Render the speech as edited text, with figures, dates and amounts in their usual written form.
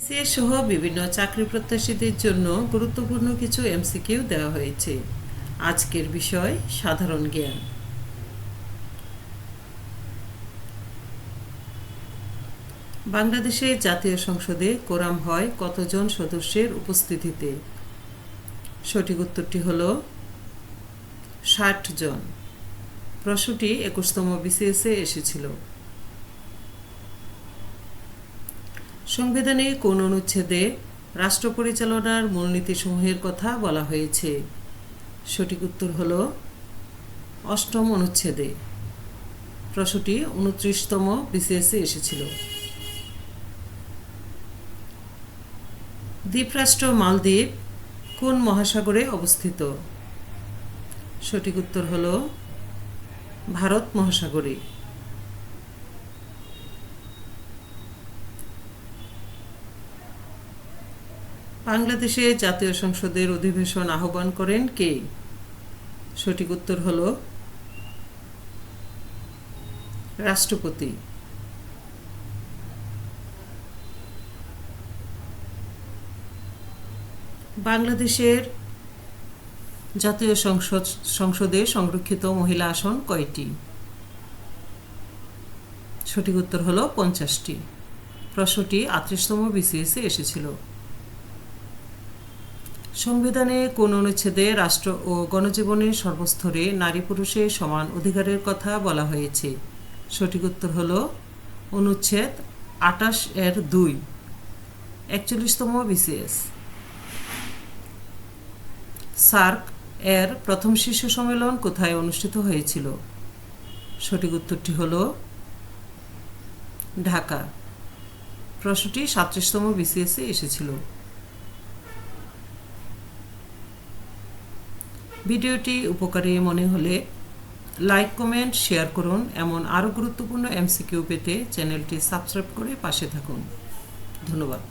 CS সহ বিভিন্ন চাকরি প্রত্যাশীদের জন্য গুরুত্বপূর্ণ কিছু এমসিকিউ দেওয়া হয়েছে। আজকের বিষয় সাধারণ জ্ঞান। বাংলাদেশের জাতীয় সংসদে কোরাম হয় কতজন সদস্যের উপস্থিতিতে? সঠিক উত্তরটি হল ৬০ জন। প্রশ্নটি ২১তম বিসিএসে এসেছিল। সংবিধানে কোন অনুচ্ছেদে রাষ্ট্র পরিচালনার মূলনীতিসমূহের কথা বলা হয়েছে? সঠিক উত্তর হল ৮ম অনুচ্ছেদে। প্রশ্নটি ২৯তম বিসিএসে এসেছিল। দ্বীপরাষ্ট্র মালদ্বীপ কোন মহাসাগরে অবস্থিত? সঠিক উত্তর হল ভারত মহাসাগরে। বাংলাদেশে জাতীয় সংসদের অধিবেশন আহ্বান করেন কে? সঠিক উত্তর হল রাষ্ট্রপতি। বাংলাদেশের জাতীয় সংসদে সংরক্ষিত মহিলা আসন কয়টি? সঠিক উত্তর হল ৫০টি। প্রশ্নটি ৩৮তম বিসিএসে এসেছিল। সংবিধানে কোন অনুচ্ছেদে রাষ্ট্র ও গণজীবনের সর্বস্তরে নারী পুরুষের সমান অধিকারের কথা বলা হয়েছে? সঠিক উত্তর হল অনুচ্ছেদ ২৮-২, ৪১তম বিসিএস। সার্ক এর প্রথম শীর্ষ সম্মেলন কোথায় অনুষ্ঠিত হয়েছিল? সঠিক উত্তরটি হল ঢাকা। প্রশ্নটি ৩৭তম বিসিএসে এসেছিল। ভিডিওটি উপকারী মনে হলে লাইক, কমেন্ট, শেয়ার করুন। এমন আরও গুরুত্বপূর্ণ এমসিকিউ পেতে চ্যানেলটি সাবস্ক্রাইব করে পাশে থাকুন। ধন্যবাদ।